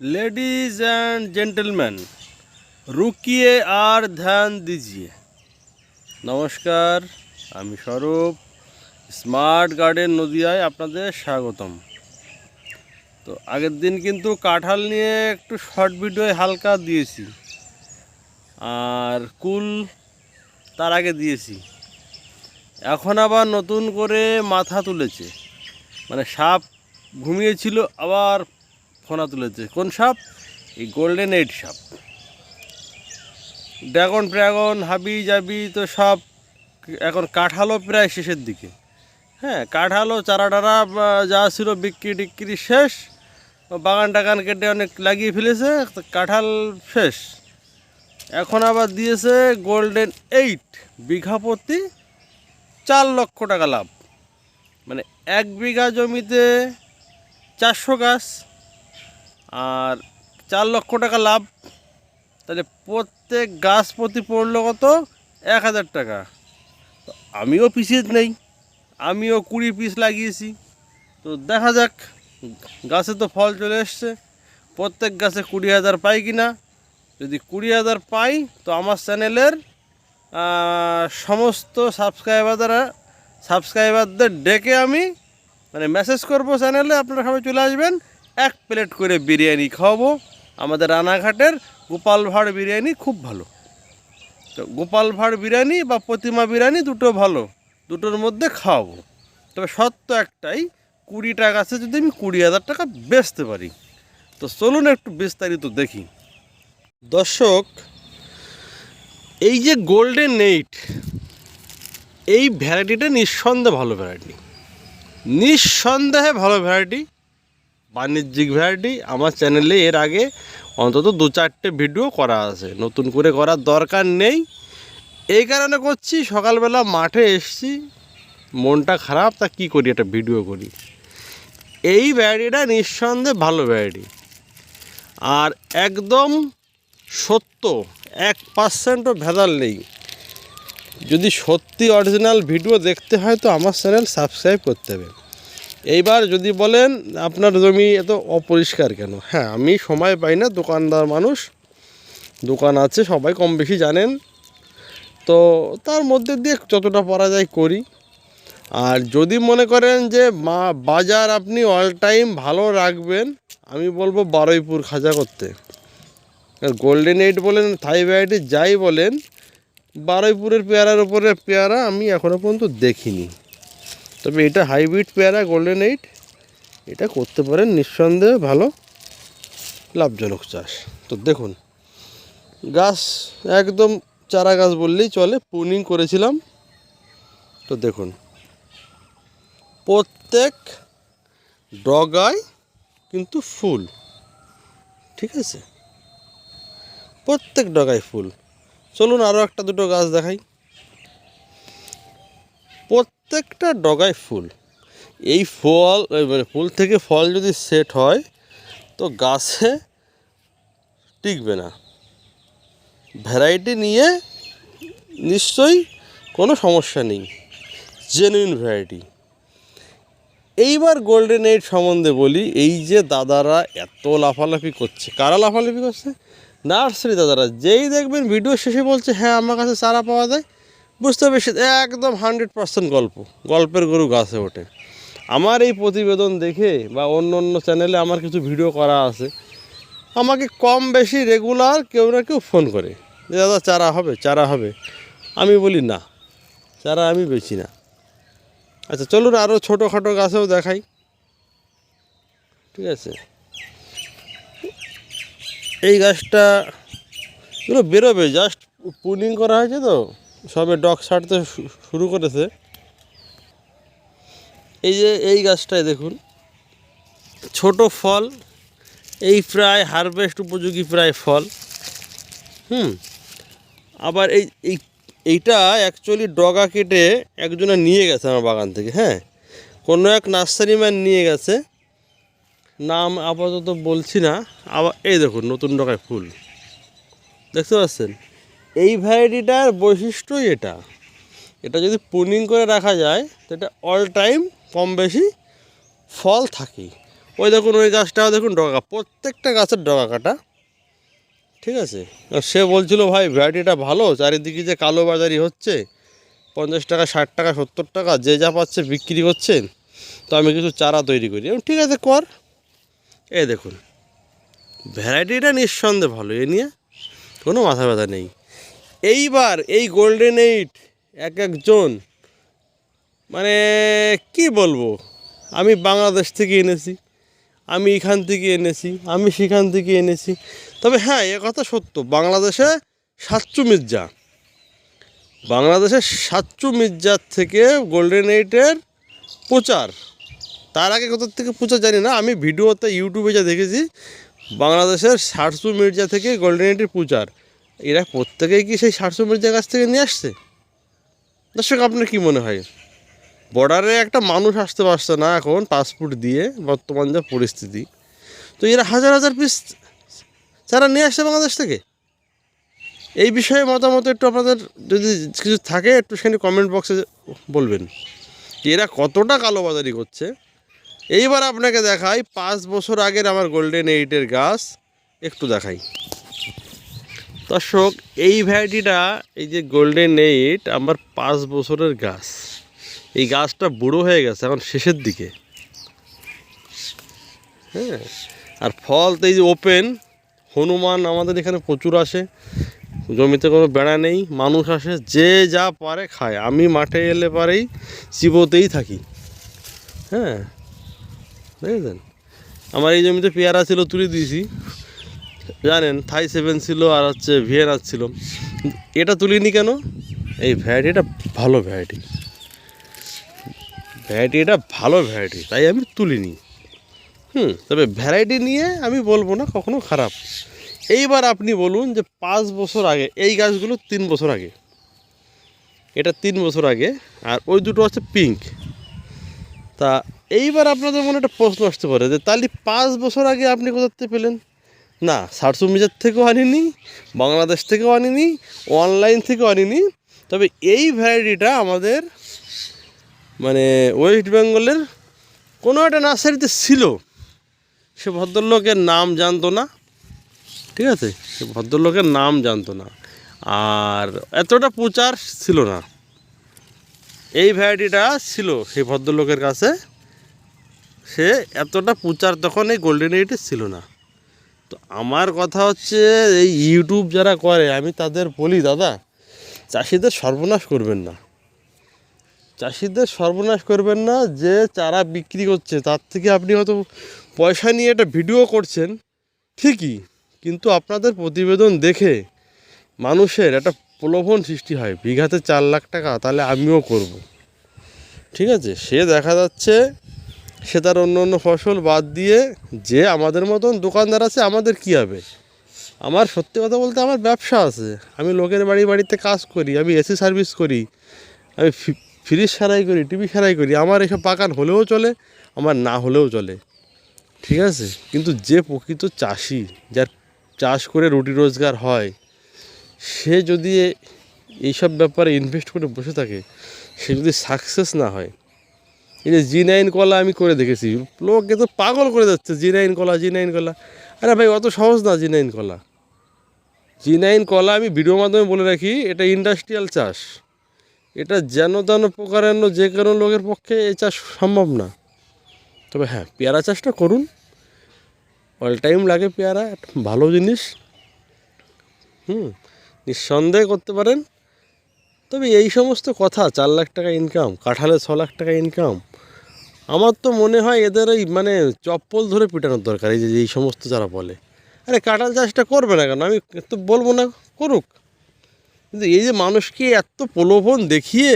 Ladies and gentleman, रुकिए और ध्यान दीजिए। नमस्कार, আমি স্বরূপ স্মার্ট গার্ডেন নদিয়ায় আপনাদের স্বাগতম। তো আগের দিন কিন্তু কাঁঠাল নিয়ে একটু শর্ট ভিডিও হালকা দিয়েছি, আর কুল তার আগে দিয়েছি। এখন আবার নতুন করে মাথা তুলেছে, মানে সাপ ঘুমিয়েছিল আবার ফোনা তুলেছে। কোন সাপ? এই গোল্ডেন এইট সাপ। ড্রাগন হাবি জাবি তো সব এখন কাঁঠালও প্রায় শেষের দিকে। হ্যাঁ, কাঁঠালও চারা টারা যা ছিল বিক্রি টিক্রি শেষ, বাগান টাগান কেটে অনেক লাগিয়ে ফেলেছে, কাঁঠাল শেষ। এখন আবার দিয়েছে গোল্ডেন এইট, বিঘা প্রতি 4 লক্ষ টাকা লাভ। মানে 1 বিঘা জমিতে 400 গাছ আর 4 লক্ষ টাকা লাভ। তাহলে প্রত্যেক গাছ প্রতি পড়লো কত? 1000 টাকা। তো আমিও পিছিয়ে নেই, আমিও 20 পিস লাগিয়েছি। তো দেখা যাক, গাছে তো ফল চলে এসছে। প্রত্যেক গাছে 20,000 পাই কি না। যদি 20,000 পাই তো আমার চ্যানেলের সমস্ত সাবস্ক্রাইবারদের ডেকে আমি মানে মেসেজ করব চ্যানেলে, আপনারা সবাই চলে আসবেন, 1 প্লেট করে বিরিয়ানি খাওয়াবো। আমাদের রানাঘাটের গোপাল ভাঁড় বিরিয়ানি খুব ভালো। তো গোপাল ভাঁড় বিরিয়ানি বা প্রতিমা বিরিয়ানি দুটো ভালো, দুটোর মধ্যে খাওয়াবো। তবে সত্য একটাই, 20টা গাছে যদি আমি 20,000 টাকা বেচতে পারি। তো চলুন একটু বিস্তারিত দেখি। দর্শক, এই যে গোল্ডেন এইট, এই ভ্যারাইটিটা নিঃসন্দেহে ভালো ভ্যারাইটি, নিঃসন্দেহে ভালো ভ্যারাইটি, বাণিজ্যিক ভ্যারাইটি। আমার চ্যানেলে এর আগে অন্তত 2-4টে ভিডিও করা আছে, নতুন করে করার দরকার নেই। এই কারণে করছি, সকালবেলা মাঠে এসছি, মনটা খারাপ, তা কী করি, একটা ভিডিও করি। এই ভ্যারাইটিটা নিঃসন্দেহে ভালো ভ্যারাইটি, আর একদম সত্য, 1%ও ভেজাল নেই। যদি সত্যি অরিজিনাল ভিডিও দেখতে হয় তো আমার চ্যানেল সাবস্ক্রাইব করতে হবে। এইবার যদি বলেন আপনার জমি এত অপরিষ্কার কেন, হ্যাঁ, আমি সময় পাই না, দোকানদার মানুষ, দোকান আছে, সবাই কম বেশি জানেন। তো তার মধ্যে দিয়ে যতটা পারা যায় করি। আর যদি মনে করেন যে বাজার আপনি অল টাইম ভালো রাখবেন, আমি বলবো বারুইপুর খাজা করতে। গোল্ডেন এইট বলেন, থাই ভ্যারাইটি যাই বলেন, বারুইপুরের পেয়ারার উপরে পেয়ারা আমি এখনও পর্যন্ত দেখিনি। তবে এটা হাইব্রিড পেয়ারা গোল্ডেন এইট, এটা করতে পারেন, নিঃসন্দেহে ভালো লাভজনক চাষ। তো দেখুন, গাছ একদম চারা গাছ বললেই চলে, প্রুনিং করেছিলাম। তো দেখুন, প্রত্যেক ডগায় কিন্তু ফুল, ঠিক আছে, প্রত্যেক ডগায় ফুল। চলুন আরও একটা দুটো গাছ দেখাই। প্রত্যেকটা ডগায় ফুল। এই ফল মানে ফুল থেকে ফল যদি সেট হয় তো গাছে টিকবে না। ভ্যারাইটি নিয়ে নিশ্চয়ই কোনো সমস্যা নেই, জেনুইন ভ্যারাইটি। এইবার গোল্ডেন এইট সম্বন্ধে বলি। এই যে দাদারা এত লাফালাফি করছে, কারা লাফালাফি করছে? নার্সারি দাদারা। যেই দেখবেন ভিডিও শেষে বলছে হ্যাঁ আমার কাছে চারা পাওয়া যায়, বুঝতে হবে সে একদম 100% গল্পের গরু গাছে ওঠে। আমার এই প্রতিবেদন দেখে বা অন্য অন্য চ্যানেলে আমার কিছু ভিডিও করা আছে, আমাকে কম বেশি রেগুলার কেউ না কেউ ফোন করে যে দাদা চারা হবে। আমি বলি না, চারা আমি বেচি না। আচ্ছা চলুন আরও ছোটোখাটো গাছেও দেখাই, ঠিক আছে। এই গাছটা এগুলো বেরোবে, জাস্ট প্রুনিং করা হয়েছে, তো সবে ডগ ছাড়তে শুরু করেছে। এই যে এই গাছটায় দেখুন, ছোট ফল, এই প্রায় হারভেস্ট উপযোগী প্রায় ফল। আবার এইটা অ্যাকচুয়ালি ডগা কেটে একজনে নিয়ে গেছে আমার বাগান থেকে। হ্যাঁ, কোনো এক নার্সারি ম্যান নিয়ে গেছে, নাম আপাতত বলছি না। আবার এই দেখুন নতুন ডগায় ফুল, দেখতে পাচ্ছেন। এই ভ্যারাইটিটার বৈশিষ্ট্যই এটা, এটা যদি প্রুনিং করে রাখা যায় তো এটা অল টাইম কম বেশি ফল থাকেই। ওই দেখুন ওই গাছটাও দেখুন ডগা, প্রত্যেকটা গাছের ডগা কাটা, ঠিক আছে। আর সে বলছিল ভাই ভ্যারাইটিটা ভালো, চারিদিকে যে কালোবাজারি হচ্ছে 50 টাকা 60 টাকা 70 টাকা যে যা পাচ্ছে বিক্রি করছেন, তো আমি কিছু চারা তৈরি করি। ঠিক আছে কর। এই দেখুন ভ্যারাইটিটা নিঃসন্দেহে ভালো, এ নিয়ে কোনো মাথা ব্যথা নেই। এইবার এই গোল্ডেন 8 এক একজন মানে কি বলবো, আমি বাংলাদেশ থেকে এনেছি, আমি এখান থেকে এনেছি, আমি সেখান থেকে এনেছি। তবে হ্যাঁ এ কথা সত্য, বাংলাদেশে সাচ্চু মির্জা, বাংলাদেশের সাচ্চু মির্জার থেকে গোল্ডেন 8-এর প্রচার, তার আগে কোথার থেকে প্রচার জানি না, আমি ভিডিওতে ইউটিউবে যা দেখেছি বাংলাদেশের সাচ্চু মির্জা থেকে গোল্ডেন 8-এর প্রচার। এরা প্রত্যেকেই কি সেই সাচ্চু মির্জার কাছ থেকে নিয়ে আসছে? দর্শক আপনার কী মনে হয়? বর্ডারে একটা মানুষ আসতে পারছে না এখন পাসপোর্ট দিয়ে, বর্তমান যা পরিস্থিতি, তো এরা হাজার হাজার পিস চারা নিয়ে আসছে বাংলাদেশ থেকে। এই বিষয়ে মতামত একটু আপনাদের যদি কিছু থাকে একটু সেখানে কমেন্ট বক্সে বলবেন, এরা কতটা কালোবাজারি করছে। এইবার আপনাকে দেখাই 5 বছর আগের আমার গোল্ডেন 8-এর গাছ, একটু দেখাই দর্শক। এই ভ্যারাইটিটা, এই যে গোল্ডেন 8 আমার 5 বছরের গাছ, এই গাছটা বুড়ো হয়ে গেছে এখন শেষের দিকে, হ্যাঁ। আর ফল তো এই যে ওপেন, হনুমান আমাদের এখানে প্রচুর আসে, জমিতে কোনো বেড়া নেই, মানুষ আসে যে যা পারে খায়, আমি মাঠে এলে পারেই চিবোতেই থাকি, হ্যাঁ বুঝলেন। আমার এই জমিতে পেয়ারা ছিল তুলে দিয়েছি, জানেন থাই 7 ছিল আর হচ্ছে ভিয়েনার ছিল, এটা তুলিনি কেন? এই ভ্যারাইটিটা ভালো ভ্যারাইটি, ভ্যারাইটিটা ভালো ভ্যারাইটি, তাই আমি তুলিনি। তবে ভ্যারাইটি নিয়ে আমি বলবো না কখনো খারাপ। এইবার আপনি বলুন যে 5 বছর আগে এই গাছগুলো 3 বছর আগে, এটা 3 বছর আগে, আর ওই দুটো হচ্ছে পিঙ্ক। তা এইবার আপনাদের মনে একটা প্রশ্ন আসতে পারে যে তাহলে 5 বছর আগে আপনি কোথা থেকে পেলেন? না, সাচ্চু মির্জার থেকেও আনিনি, বাংলাদেশ থেকেও আনিনি, অনলাইন থেকেও আনিনি। তবে এই ভ্যারাইটিটা আমাদের মানে ওয়েস্ট বেঙ্গলের কোনো একটা নার্সারিতে ছিল, সে ভদ্রলোকের নাম জানতো না, ঠিক আছে, সে ভদ্রলোকের নাম জানতো না, আর এতটা প্রচার ছিল না। এই ভ্যারাইটিটা ছিল সেই ভদ্রলোকের কাছে, সে এতটা প্রচার তখন এই গোল্ডেন 8-এর ছিল না। তো আমার কথা হচ্ছে এই ইউটিউব যারা করে, আমি তাদের বলি দাদা চাষিদের সর্বনাশ করবেন না, চাষিদের সর্বনাশ করবেন না। যে চারা বিক্রি করছে তার থেকে আপনি হয়তো পয়সা নিয়ে একটা ভিডিও করছেন ঠিকই, কিন্তু আপনাদের প্রতিবেদন দেখে মানুষের একটা প্রলোভন সৃষ্টি হয়, বিঘাতে 4 লাখ টাকা তাহলে আমিও করব, ঠিক আছে। সে দেখা যাচ্ছে সে তার অন্য অন্য ফসল বাদ দিয়ে, যে আমাদের মতন দোকানদার আছে আমাদের কী হবে? আমার সত্যি কথা বলতে আমার ব্যবসা আছে, আমি লোকের বাড়িতে কাজ করি, আমি এসি সার্ভিস করি, আমি ফ্রিজ সারাই করি, টিভি সারাই করি, আমার এসব বাগান হলেও চলে, আমার না হলেও চলে, ঠিক আছে। কিন্তু যে প্রকৃত চাষি, যার চাষ করে রুটি রোজগার হয়, সে যদি এইসব ব্যাপারে ইনভেস্ট করে বসে থাকে, সে যদি সাকসেস না হয়, এই যে G9 কলা আমি করে দেখেছি, লোককে তো পাগল করে যাচ্ছে G9 কলা G9 কলা। আরে ভাই অত সহজ না G9 কলা। G9 কলা আমি ভিডিওর মাধ্যমে বলে রাখি, এটা ইন্ডাস্ট্রিয়াল চাষ, এটা যেন তেন প্রকারান্য যে কোনো লোকের পক্ষে এই চাষ সম্ভব না। তবে হ্যাঁ পেয়ারা চাষটা করুন, অল টাইম লাগে পেয়ারা, ভালো জিনিস, নিঃসন্দেহে করতে পারেন। তবে এই সমস্ত কথা 4 লাখ টাকা ইনকাম, কাঁঠালে 6 লাখ টাকা ইনকাম, আমার তো মনে হয় এদের ওই মানে চপ্পল ধরে পিটানোর দরকার, এই যে এই সমস্ত যারা বলে আরে কাঁঠাল চাষটা করবে না কেন, আমি তো বলবো না করুক, কিন্তু এই যে মানুষকে এত প্রলোভন দেখিয়ে,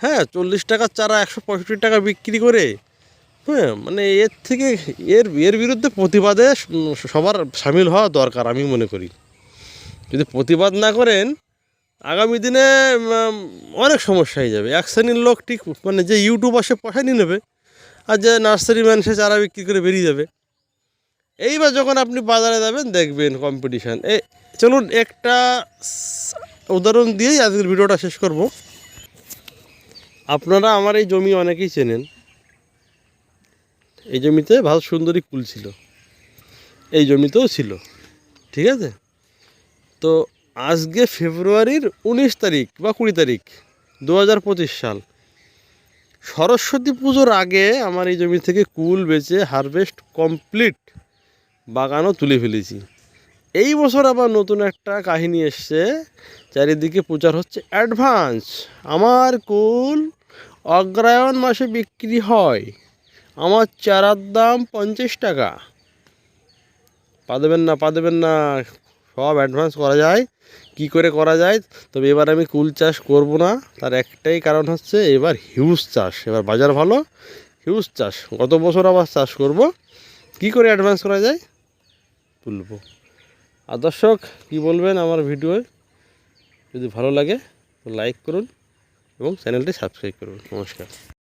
হ্যাঁ 40 টাকার চারা 165 টাকা বিক্রি করে, হ্যাঁ মানে এর থেকে এর বিরুদ্ধে প্রতিবাদে সবার সামিল হওয়া দরকার আমি মনে করি। যদি প্রতিবাদ না করেন আগামী দিনে অনেক সমস্যা হয়ে যাবে। এক শ্রেণীর লোক ঠিক মানে যে ইউটিউব আসে পয়সা নিয়ে নেবে, আর যে নার্সারি ম্যান সে চারা বিক্রি করে বেরিয়ে যাবে। এইবার যখন আপনি বাজারে যাবেন দেখবেন কম্পিটিশান। চলুন একটা উদাহরণ দিয়েই আজকের ভিডিওটা শেষ করব। আপনারা আমার এই জমি অনেকেই চেনেন, এই জমিতে ভালো সুন্দরী কুল ছিল, এই জমিতেও ছিল, ঠিক আছে। তো আজকে ফেব্রুয়ারির 19 তারিখ বা 20 তারিখ 2025 সাল, সরস্বতী পুজোর আগে আমার এই জমি থেকে কুল বেচে হারভেস্ট কমপ্লিট, বাগানও তুলে ফেলেছি। এই বছর আবার নতুন একটা কাহিনী এসছে, চারিদিকে প্রচার হচ্ছে অ্যাডভান্স, আমার কুল অগ্রহায়ণ মাসে বিক্রি হয়, আমার চারার দাম 50 টাকা। পা দেবেন না, সব অ্যাডভান্স করা যায়। কি করে করা যায়? তবে এবার আমি কুল চাষ করব না, তার একটাই কারণ হচ্ছে এবার হিউজ চাষ, এবার বাজার ভালো, হিউজ চাষ। গত বছর আবার চাষ করব, কি করে অ্যাডভান্স করা যায় তুলব। আর দর্শক কী বলবেন আমার ভিডিওয়, যদি ভালো লাগে তো লাইক করুন এবং চ্যানেলটি সাবস্ক্রাইব করুন। নমস্কার।